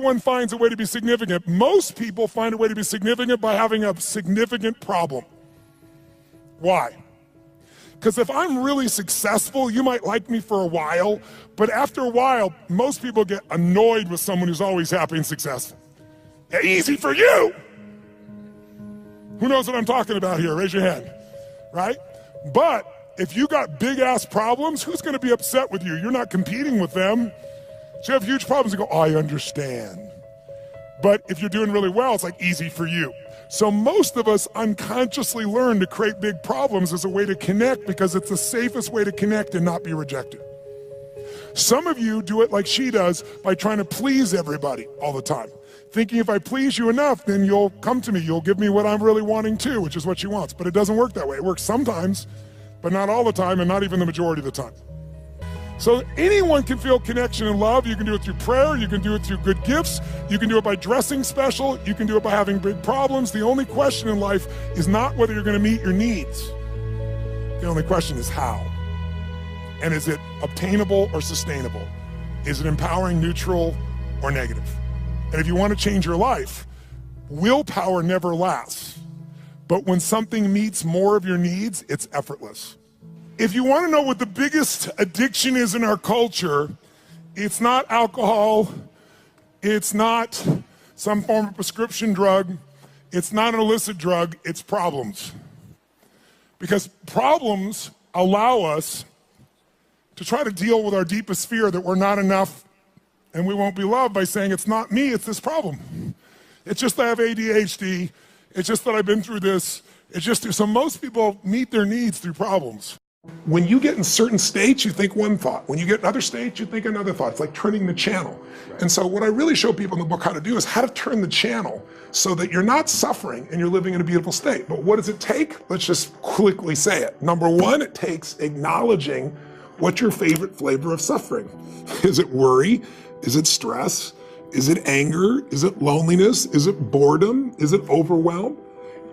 everyone finds a way to be significant. Most people find a way to be significant by having a significant problem. Why? Because if I'm really successful, you might like me for a while, but after a while, most people get annoyed with someone who's always happy and successful. Yeah, easy for you. Who knows what I'm talking about here? Raise your hand, right? But if you got big ass problems, who's gonna be upset with you? You're not competing with them. So you have huge problems and go, I understand. But if you're doing really well, it's like easy for you. So most of us unconsciously learn to create big problems as a way to connect because it's the safest way to connect and not be rejected. Some of you do it like she does by trying to please everybody all the time. Thinking if I please you enough, then you'll come to me, you'll give me what I'm really wanting too, which is what she wants. But it doesn't work that way. It works sometimes, but not all the time and not even the majority of the time. So anyone can feel connection and love. You can do it through prayer, you can do it through good gifts, you can do it by dressing special, you can do it by having big problems. The only question in life is not whether you're gonna meet your needs. The only question is how. And is it obtainable or sustainable? Is it empowering, neutral, or negative? And if you want to change your life, willpower never lasts. But when something meets more of your needs, it's effortless. If you want to know what the biggest addiction is in our culture, it's not alcohol, it's not some form of prescription drug, it's not an illicit drug, it's problems. Because problems allow us to try to deal with our deepest fear that we're not enough and we won't be loved by saying, it's not me, it's this problem. It's just that I have ADHD, it's just that I've been through this, it's just, so most people meet their needs through problems. When you get in certain states, you think one thought. When you get in other states, you think another thought. It's like turning the channel. Right. And so what I really show people in the book how to do is how to turn the channel so that you're not suffering and you're living in a beautiful state. But what does it take? Let's just quickly say it. Number one, it takes acknowledging what's your favorite flavor of suffering. Is it worry? Is it stress? Is it anger? Is it loneliness? Is it boredom? Is it overwhelm?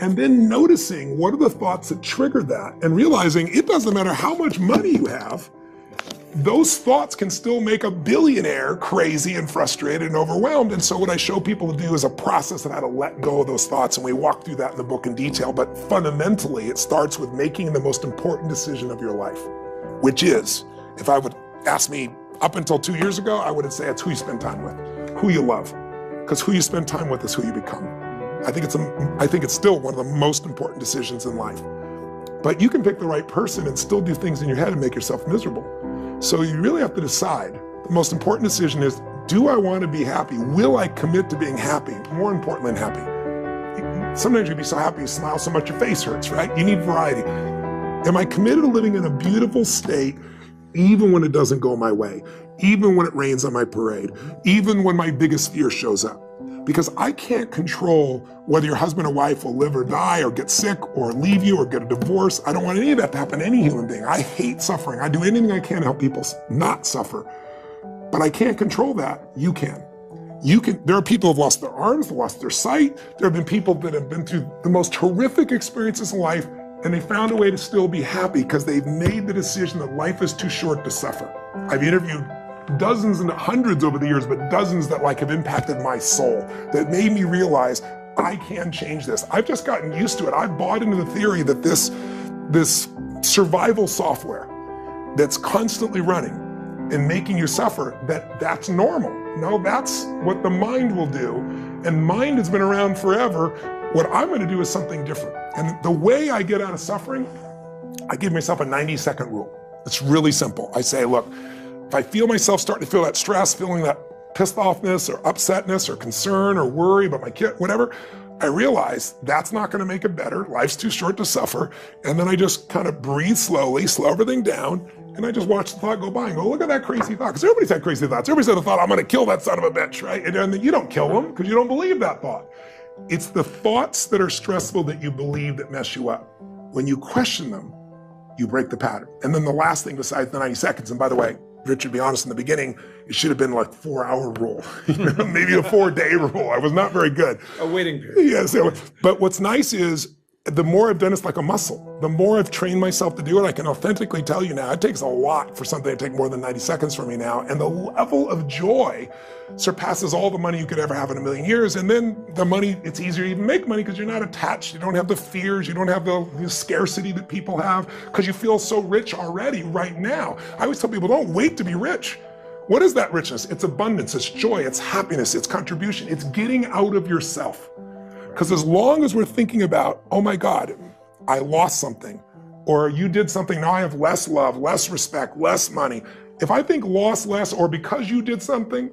And then noticing what are the thoughts that trigger that and realizing it doesn't matter how much money you have, those thoughts can still make a billionaire crazy and frustrated and overwhelmed. And so what I show people to do is a process of how to let go of those thoughts. And we walk through that in the book in detail. But fundamentally, it starts with making the most important decision of your life, which is, if I would ask me up until 2 years ago, I would say it's who you spend time with, who you love. Because who you spend time with is who you become. I think it's still one of the most important decisions in life. But you can pick the right person and still do things in your head and make yourself miserable. So you really have to decide. The most important decision is, do I want to be happy? Will I commit to being happy? More important than happy. Sometimes you'll be so happy you smile so much your face hurts, right? You need variety. Am I committed to living in a beautiful state even when it doesn't go my way? Even when it rains on my parade? Even when my biggest fear shows up? Because I can't control whether your husband or wife will live or die or get sick or leave you or get a divorce. I don't want any of that to happen to any human being. I hate suffering. I do anything I can to help people not suffer. But I can't control that. You can. There are people who have lost their arms, lost their sight. There have been people that have been through the most horrific experiences in life and they found a way to still be happy because they've made the decision that life is too short to suffer. I've interviewed dozens and hundreds over the years, but dozens that have impacted my soul, that made me realize I can change this. I've just gotten used to it. I've bought into the theory that this survival software that's constantly running and making you suffer, that's normal. No, that's what the mind will do. And mind has been around forever. What I'm gonna do is something different. And the way I get out of suffering, I give myself a 90-second rule. It's really simple. I say, look, if I feel myself starting to feel that stress, feeling that pissed offness or upsetness or concern or worry about my kid, whatever, I realize that's not gonna make it better. Life's too short to suffer. And then I just kind of breathe slowly, slow everything down, and I just watch the thought go by and go, look at that crazy thought. Because everybody's had crazy thoughts. Everybody's had the thought, I'm gonna kill that son of a bitch, right? And then you don't kill them because you don't believe that thought. It's the thoughts that are stressful that you believe that mess you up. When you question them, you break the pattern. And then the last thing besides the 90 seconds, and by the way, Richard, to be honest, in the beginning, it should have been like 4-hour rule, maybe a 4-day rule. I was not very good. A waiting period. Yes, but what's nice is The more I've done, it's like a muscle. The more I've trained myself to do it, I can authentically tell you now, it takes a lot for something to take more than 90 seconds for me now. And the level of joy surpasses all the money you could ever have in a million years. And then the money, it's easier to even make money because you're not attached. You don't have the fears. You don't have the scarcity that people have because you feel so rich already right now. I always tell people, don't wait to be rich. What is that richness? It's abundance, it's joy, it's happiness, it's contribution. It's getting out of yourself. Because as long as we're thinking about, oh my God, I lost something, or you did something, now I have less love, less respect, less money. If I think lost less, or because you did something,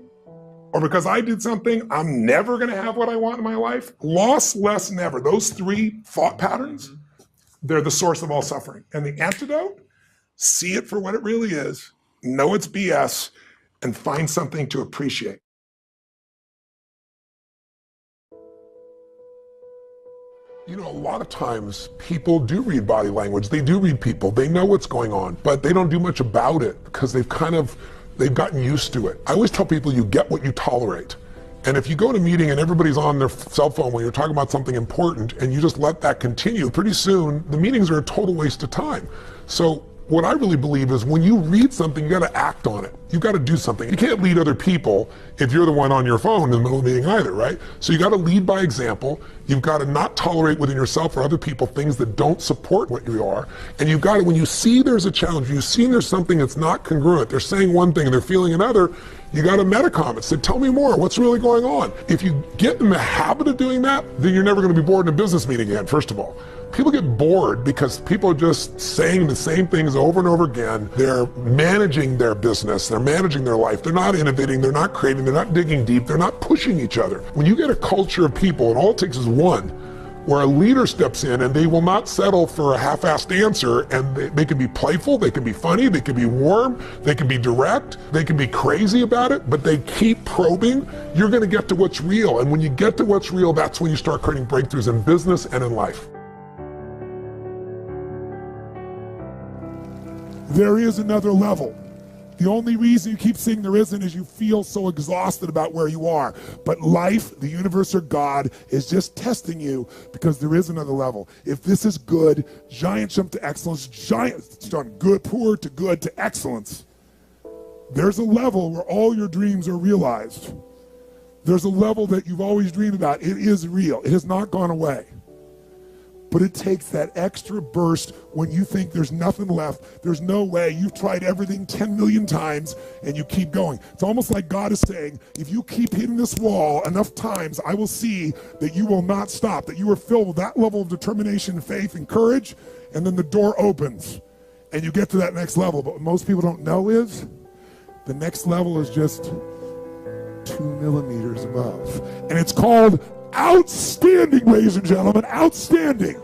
or because I did something, I'm never gonna have what I want in my life. Lost less, never. Those three thought patterns, they're the source of all suffering. And the antidote, see it for what it really is, know it's BS, and find something to appreciate. You know, a lot of times people do read body language. They do read people. They know what's going on, but they don't do much about it because they've gotten used to it. I always tell people you get what you tolerate. And if you go to a meeting and everybody's on their cell phone when you're talking about something important and you just let that continue, pretty soon the meetings are a total waste of time. So what I really believe is when you read something, you got to act on it. You got to do something. You can't lead other people if you're the one on your phone in the middle of the meeting either, right? So you got to lead by example. You've got to not tolerate within yourself or other people things that don't support what you are. And you've got to, when you see there's a challenge, you see there's something that's not congruent, they're saying one thing and they're feeling another, you got to metacomment. Say, tell me more. What's really going on? If you get in the habit of doing that, then you're never going to be bored in a business meeting again, first of all. People get bored because people are just saying the same things over and over again. They're managing their business, they're managing their life, they're not innovating, they're not creating, they're not digging deep, they're not pushing each other. When you get a culture of people, and all it takes is one, where a leader steps in and they will not settle for a half-assed answer, and they can be playful, they can be funny, they can be warm, they can be direct, they can be crazy about it, but they keep probing, you're gonna get to what's real. And when you get to what's real, that's when you start creating breakthroughs in business and in life. There is another level. The only reason you keep saying there isn't is you feel so exhausted about where you are. But life, the universe, or God is just testing you because there is another level. If this is good, giant jump to excellence, giant from good, poor to good to excellence. There's a level where all your dreams are realized. There's a level that you've always dreamed about. It is real. It has not gone away. But it takes that extra burst when you think there's nothing left, there's no way, you've tried everything 10 million times and you keep going. It's almost like God is saying, if you keep hitting this wall enough times, I will see that you will not stop, that you are filled with that level of determination, faith, and courage, and then the door opens and you get to that next level. But what most people don't know is the next level is just 2 millimeters above. And it's called outstanding, ladies and gentlemen, outstanding.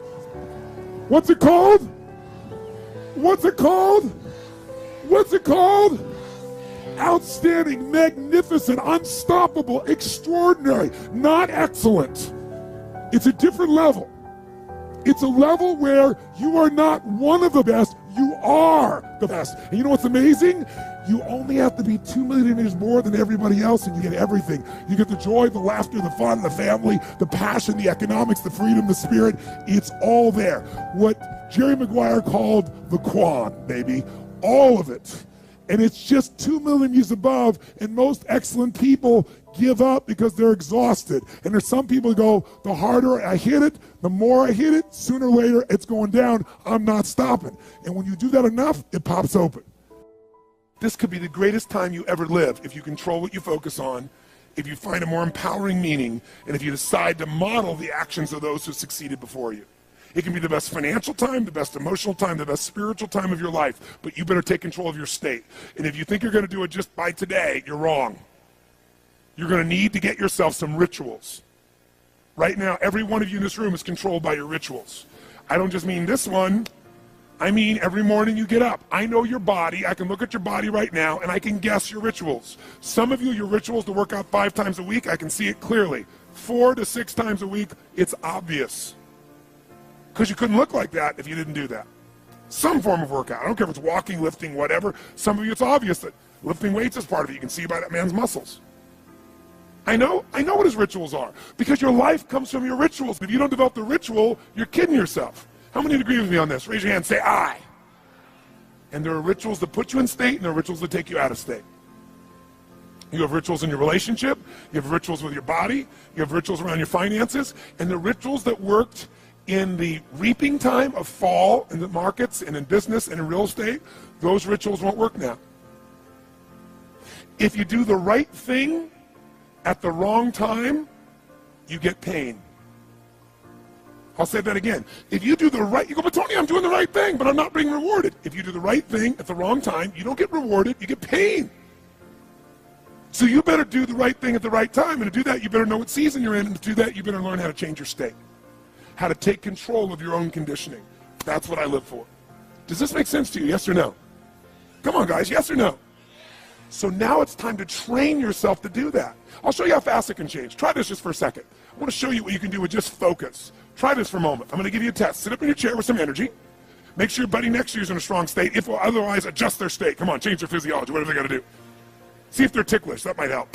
What's it called? What's it called? What's it called? Outstanding, magnificent, unstoppable, extraordinary, not excellent. It's a different level. It's a level where you are not one of the best, you are the best. And you know what's amazing? You only have to be 2 millimeters more than everybody else and you get everything. You get the joy, the laughter, the fun, the family, the passion, the economics, the freedom, the spirit. It's all there. What Jerry Maguire called the Quan, baby. All of it. And it's just 2 millimeters above, and most excellent people give up because they're exhausted. And there's some people who go, the harder I hit it, the more I hit it, sooner or later it's going down, I'm not stopping. And when you do that enough, it pops open. This could be the greatest time you ever live if you control what you focus on, if you find a more empowering meaning, and if you decide to model the actions of those who succeeded before you. It can be the best financial time, the best emotional time, the best spiritual time of your life, but you better take control of your state. And if you think you're going to do it just by today, you're wrong. You're going to need to get yourself some rituals. Right now, every one of you in this room is controlled by your rituals. I don't just mean this one. I mean every morning you get up. I know your body. I can look at your body right now, and I can guess your rituals. Some of you, your rituals to work out 5 times a week, I can see it clearly. 4 to 6 times a week, it's obvious. Because you couldn't look like that if you didn't do that. Some form of workout. I don't care if it's walking, lifting, whatever. Some of you, it's obvious that lifting weights is part of it. You can see by that man's muscles. I know what his rituals are, because your life comes from your rituals. If you don't develop the ritual, you're kidding yourself. How many agree with me on this? Raise your hand, say I. And there are rituals that put you in state, and there are rituals that take you out of state. You have rituals in your relationship, you have rituals with your body, you have rituals around your finances, and the rituals that worked in the reaping time of fall in the markets and in business and in real estate, those rituals won't work now. If you do the right thing at the wrong time, you get pain. I'll say that again. If you do the right, you go, but Tony, I'm doing the right thing, but I'm not being rewarded. If you do the right thing at the wrong time, you don't get rewarded, you get pain. So you better do the right thing at the right time, and to do that, you better know what season you're in, and to do that, you better learn how to change your state, how to take control of your own conditioning. That's what I live for. Does this make sense to you, yes or no? Come on, guys, yes or no? So now it's time to train yourself to do that. I'll show you how fast it can change. Try this just for a second. I want to show you what you can do with just focus. Try this for a moment. I'm going to give you a test. Sit up in your chair with some energy. Make sure your buddy next to you is in a strong state. If otherwise, adjust their state. Come on, change their physiology, whatever they got to do. See if they're ticklish. That might help.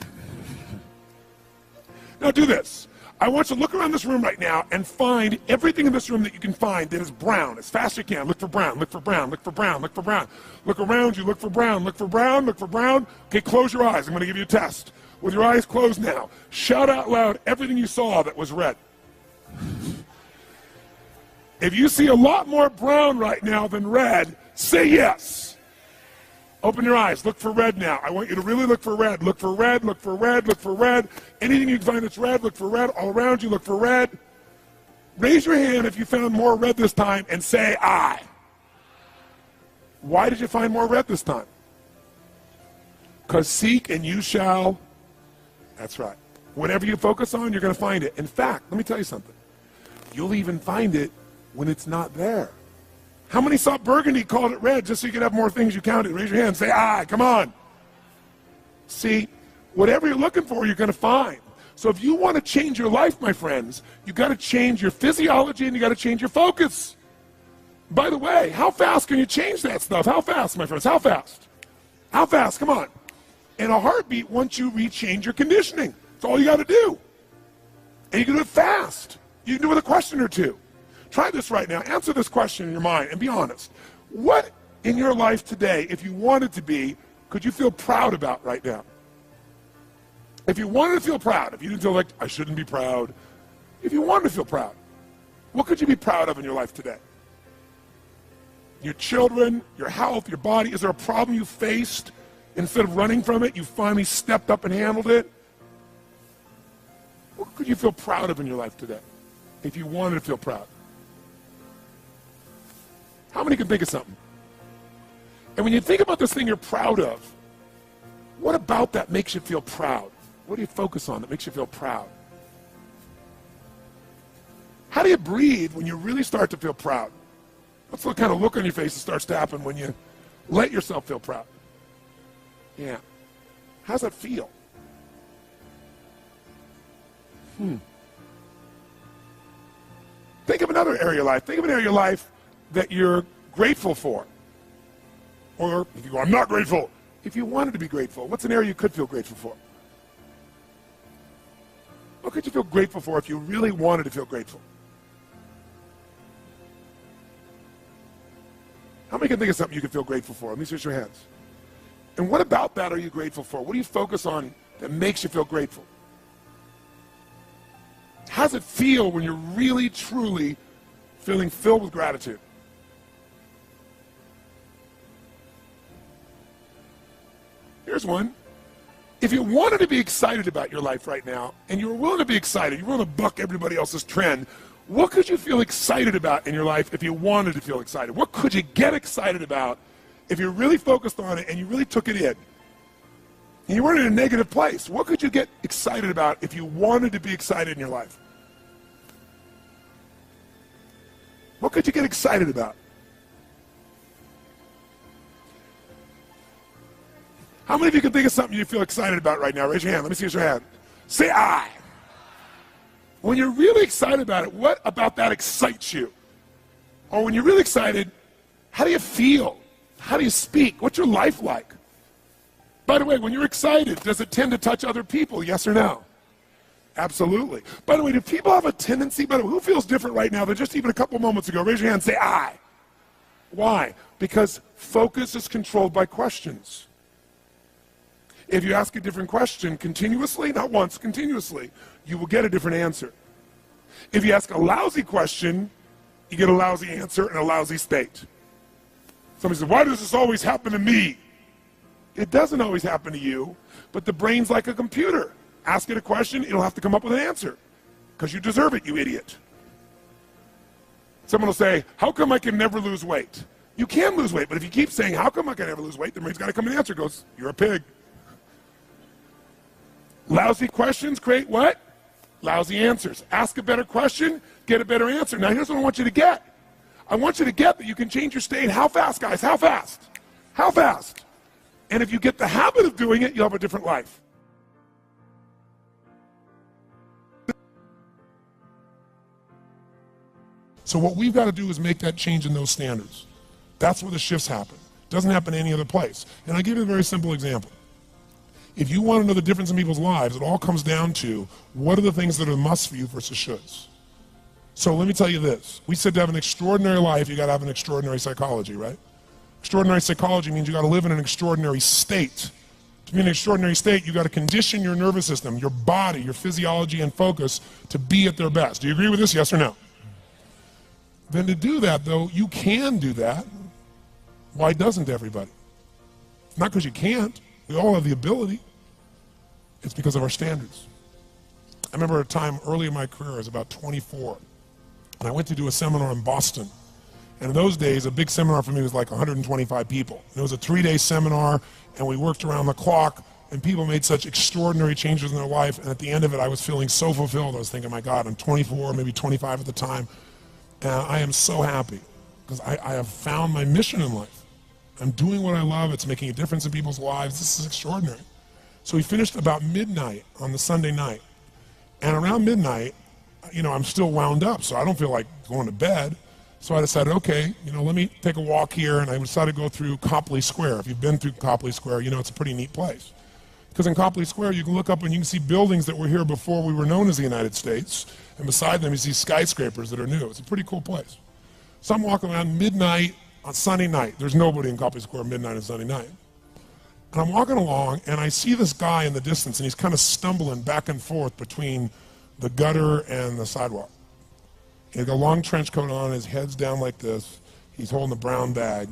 Now do this. I want you to look around this room right now and find everything in this room that you can find that is brown as fast as you can. Look for brown, look for brown, look for brown, look for brown. Look around you, look for brown, look for brown, look for brown. Okay, close your eyes. I'm going to give you a test. With your eyes closed now, shout out loud everything you saw that was red. If you see a lot more brown right now than red, say yes. Open your eyes. Look for red now. I want you to really look for red. Look for red, look for red, look for red. Anything you can find that's red, look for red. All around you, look for red. Raise your hand if you found more red this time and say I. Why did you find more red this time? Because seek and you shall. That's right. Whatever you focus on, you're going to find it. In fact, let me tell you something. You'll even find it when it's not there. How many saw burgundy, called it red, just so you could have more things you counted? Raise your hand, say, I, come on. See, whatever you're looking for, you're going to find. So if you want to change your life, my friends, you got to change your physiology and you got to change your focus. By the way, how fast can you change that stuff? How fast, my friends? How fast? How fast? Come on. In a heartbeat, once you rechange your conditioning. That's all you got to do. And you can do it fast. You can do it with a question or two. Try this right now. Answer this question in your mind and be honest. What in your life today, if you wanted to be, could you feel proud about right now? If you wanted to feel proud, if you didn't feel like, I shouldn't be proud, if you wanted to feel proud, what could you be proud of in your life today? Your children, your health, your body. Is there a problem you faced? Instead of running from it, you finally stepped up and handled it? What could you feel proud of in your life today, if you wanted to feel proud? How many can think of something? And when you think about this thing you're proud of, what about that makes you feel proud? What do you focus on that makes you feel proud? How do you breathe when you really start to feel proud? What's the kind of look on your face that starts to happen when you let yourself feel proud? Yeah. How's that feel? Think of another area of your life. Think of an area of your life that you're grateful for. Or if you go, I'm not grateful. If you wanted to be grateful, what's an area you could feel grateful for? What could you feel grateful for if you really wanted to feel grateful? How many can think of something you could feel grateful for? Let me see your hands. And what about that are you grateful for? What do you focus on that makes you feel grateful? How does it feel when you're really, truly feeling filled with gratitude? Here's one. If you wanted to be excited about your life right now, and you were willing to be excited, you're willing to buck everybody else's trend, what could you feel excited about in your life if you wanted to feel excited? What could you get excited about if you really focused on it and you really took it in? And you weren't in a negative place. What could you get excited about if you wanted to be excited in your life? What could you get excited about? How many of you can think of something you feel excited about right now? Raise your hand. Let me see your hand. Say I. When you're really excited about it, what about that excites you? Or when you're really excited, how do you feel? How do you speak? What's your life like? By the way, when you're excited, does it tend to touch other people? Yes or no? Absolutely. By the way, do people have a tendency, by the way, who feels different right now than just even a couple moments ago? Raise your hand and say, I. Why? Because focus is controlled by questions. If you ask a different question continuously, not once, continuously, you will get a different answer. If you ask a lousy question, you get a lousy answer and a lousy state. Somebody says, why does this always happen to me? It doesn't always happen to you, but the brain's like a computer. Ask it a question, it'll have to come up with an answer because you deserve it, you idiot. Someone will say, how come I can never lose weight? You can lose weight, but if you keep saying, how come I can never lose weight, the brain's got to come and answer. It goes, you're a pig. Lousy questions create what? Lousy answers. Ask a better question, get a better answer. Now here's what I want you to get. I want you to get that you can change your state. How fast, guys? How fast? How fast? And if you get the habit of doing it, you'll have a different life. So what we've got to do is make that change in those standards. That's where the shifts happen. It doesn't happen any other place. And I'll give you a very simple example. If you want to know the difference in people's lives, it all comes down to what are the things that are musts for you versus shoulds. So let me tell you this. We said to have an extraordinary life, you got to have an extraordinary psychology, right? Extraordinary psychology means you got to live in an extraordinary state. To be in an extraordinary state, you got to condition your nervous system, your body, your physiology and focus to be at their best. Do you agree with this? Yes or no? Then to do that, though, you can do that. Why doesn't everybody? Not because you can't. We all have the ability. It's because of our standards. I remember a time early in my career, I was about 24, and I went to do a seminar in Boston. And in those days, a big seminar for me was like 125 people. And it was a 3-day seminar, and we worked around the clock, and people made such extraordinary changes in their life. And at the end of it, I was feeling so fulfilled. I was thinking, my God, I'm 24, maybe 25 at the time. And I am so happy because I have found my mission in life. I'm doing what I love. It's making a difference in people's lives. This is extraordinary. So we finished about midnight on the Sunday night. And around midnight, you know, I'm still wound up, so I don't feel like going to bed. So I decided, okay, you know, let me take a walk here, and I decided to go through Copley Square. If you've been through Copley Square, you know it's a pretty neat place. Because in Copley Square, you can look up and you can see buildings that were here before we were known as the United States, and beside them you see skyscrapers that are new. It's a pretty cool place. So I'm walking around midnight on Sunday night. There's nobody in Copley Square midnight on Sunday night. And I'm walking along, and I see this guy in the distance, and he's kind of stumbling back and forth between the gutter and the sidewalk. He's got a long trench coat on, his head's down like this. He's holding a brown bag,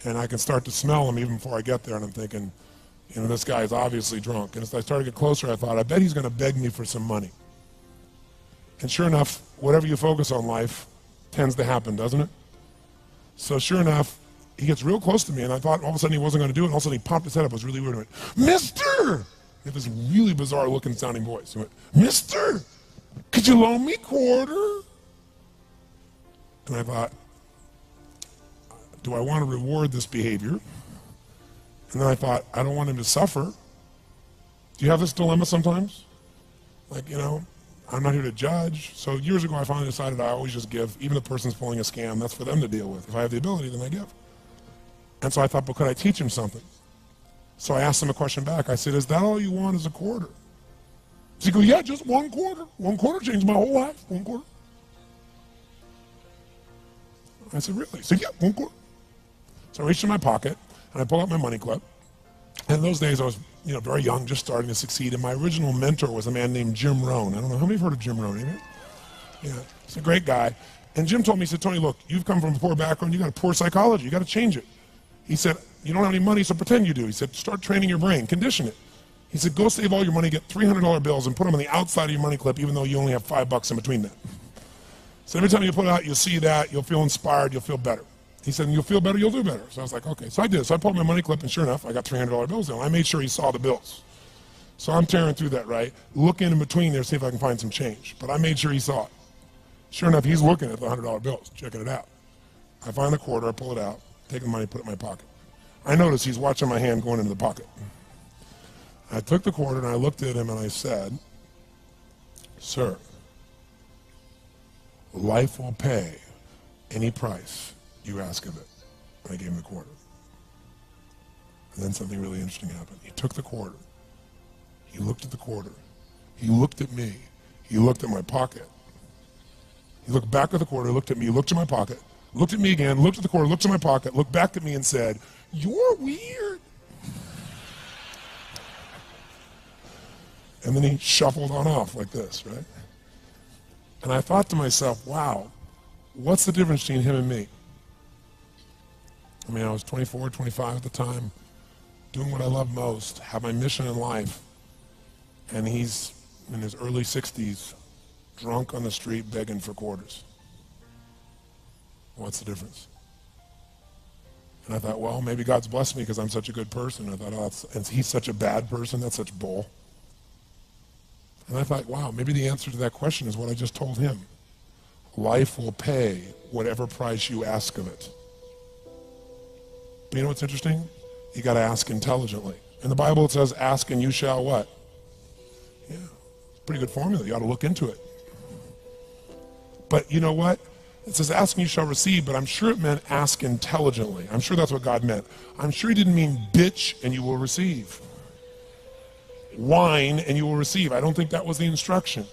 and I can start to smell him even before I get there, and I'm thinking, you know, this guy is obviously drunk. And as I started to get closer, I thought, I bet he's going to beg me for some money. And sure enough, whatever you focus on life tends to happen, doesn't it? So sure enough, he gets real close to me, and I thought all of a sudden he wasn't going to do it, and all of a sudden he popped his head up. It was really weird. He went, Mister! He had this really bizarre looking sounding voice. He went, Mister, could you loan me a quarter? And I thought, do I want to reward this behavior? And then I thought, I don't want him to suffer. Do you have this dilemma sometimes? Like, you know, I'm not here to judge. So years ago, I finally decided I always just give. Even if the person's pulling a scam, that's for them to deal with. If I have the ability, then I give. And so I thought, but could I teach him something? So I asked him a question back. I said, is that all you want is a quarter? So he goes, yeah, just 1 quarter. 1 quarter changed my whole life. 1 quarter. I said, really? He said, yeah, 1 quarter. So I reached in my pocket, and I pulled out my money clip. And in those days, I was, you know, very young, just starting to succeed. And my original mentor was a man named Jim Rohn. I don't know, how many have heard of Jim Rohn? Anybody? Yeah, he's a great guy. And Jim told me, he said, Tony, look, you've come from a poor background. You got a poor psychology. You got to change it. He said, you don't have any money, so pretend you do. He said, start training your brain, condition it. He said, go save all your money, get $300 bills, and put them on the outside of your money clip, even though you only have $5 in between them. So every time you put it out, you'll see that, you'll feel inspired, you'll feel better. He said, and you'll feel better, you'll do better. So I was like, okay. So I did. So I pulled my money clip, and sure enough, I got $300 bills in. I made sure he saw the bills. So I'm tearing through that, right? Looking in between there, see if I can find some change. But I made sure he saw it. Sure enough, he's looking at the $100 bills, checking it out. I find the quarter, I pull it out, take the money, put it in my pocket. I noticed he's watching my hand going into the pocket. I took the quarter and I looked at him and I said, sir, life will pay any price you ask of it. And I gave him the quarter. And then something really interesting happened. He took the quarter. He looked at the quarter. He looked at me. He looked at my pocket. He looked back at the quarter, looked at me, looked at my pocket, looked at me again, looked at the quarter, looked at my pocket, looked back at me and said, "You're weird." And then he shuffled on off like this, right? And I thought to myself, wow, what's the difference between him and me? I mean, I was 24, 25 at the time, doing what I love most, have my mission in life, and he's in his early 60s, drunk on the street begging for quarters. What's the difference? And I thought, well, maybe God's blessed me because I'm such a good person. I thought, oh, and he's such a bad person, that's such bull. And I thought, wow, maybe the answer to that question is what I just told him. Life will pay whatever price you ask of it. But you know what's interesting? You got to ask intelligently. In the Bible it says, ask and you shall what? Yeah, it's a pretty good formula. You ought to look into it. But you know what? It says ask and you shall receive, but I'm sure it meant ask intelligently. I'm sure that's what God meant. I'm sure he didn't mean bitch and you will receive. Whine and you will receive. I don't think that was the instruction.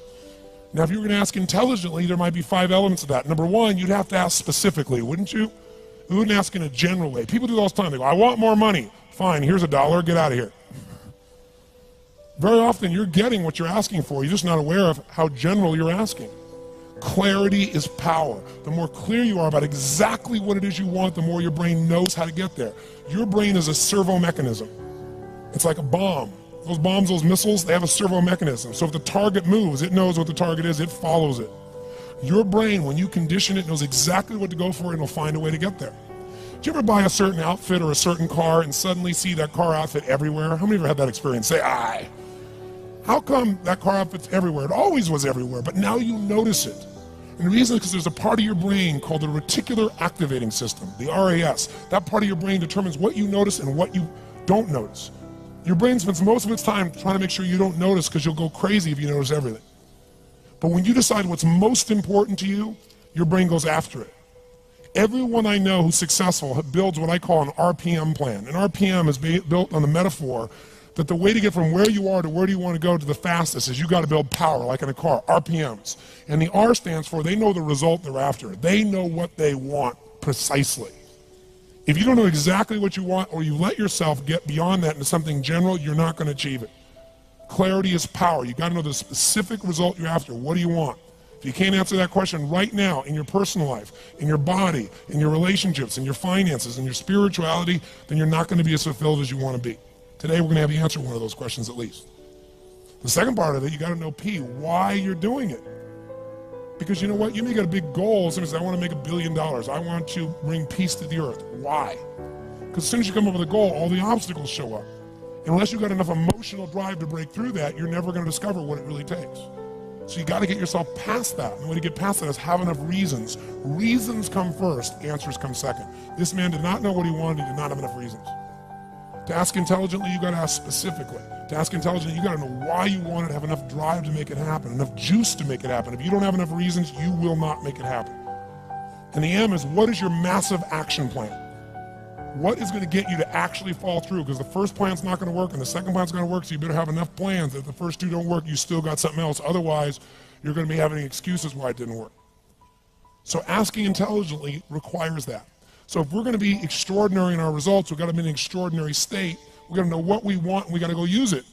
Now, if you were going to ask intelligently, there might be 5 elements of that. Number one, you'd have to ask specifically, wouldn't you? You wouldn't ask in a general way. People do it all the time. They go, I want more money. Fine, here's $1, get out of here. Very often, you're getting what you're asking for. You're just not aware of how general you're asking. Clarity is power. The more clear you are about exactly what it is you want, the more your brain knows how to get there. Your brain is a servo mechanism. It's like a bomb. Those bombs, those missiles, they have a servo mechanism. So if the target moves, it knows what the target is, it follows it. Your brain, when you condition it, knows exactly what to go for and it'll find a way to get there. Do you ever buy a certain outfit or a certain car and suddenly see that car outfit everywhere? How many of you have had that experience? Say, aye. How come that car outfit's everywhere? It always was everywhere, but now you notice it. And the reason is because there's a part of your brain called the reticular activating system, the RAS. That part of your brain determines what you notice and what you don't notice. Your brain spends most of its time trying to make sure you don't notice because you'll go crazy if you notice everything. But when you decide what's most important to you, your brain goes after it. Everyone I know who's successful builds what I call an RPM plan. An RPM is built on the metaphor that the way to get from where you are to where do you want to go to the fastest is you got to build power, like in a car, RPMs. And the R stands for they know the result they're after. They know what they want precisely. If you don't know exactly what you want or you let yourself get beyond that into something general, you're not going to achieve it. Clarity is power. You got to know the specific result you're after. What do you want? If you can't answer that question right now in your personal life, in your body, in your relationships, in your finances, in your spirituality, then you're not going to be as fulfilled as you want to be. Today we're going to have you answer one of those questions at least. The second part of it, you got to know P, why you're doing it. Because you know what? You may get a big goal. Somebody says, I want to make $1 billion. I want to bring peace to the earth. Why? Because as soon as you come up with a goal, all the obstacles show up. Unless you've got enough emotional drive to break through that, you're never going to discover what it really takes. So you got to get yourself past that. And the way to get past that is have enough reasons. Reasons come first, answers come second. This man did not know what he wanted. He did not have enough reasons. To ask intelligently, you got to ask specifically. To ask intelligently, you got to know why you want it, have enough drive to make it happen, enough juice to make it happen. If you don't have enough reasons, you will not make it happen. And the M is, what is your massive action plan? What is going to get you to actually fall through? Because the first plan's not going to work and the second plan's going to work, so you better have enough plans that if the first two don't work, you still got something else. Otherwise, you're going to be having excuses why it didn't work. So asking intelligently requires that. So if we're going to be extraordinary in our results, we've got to be in an extraordinary state. We've got to know what we want and we've got to go use it.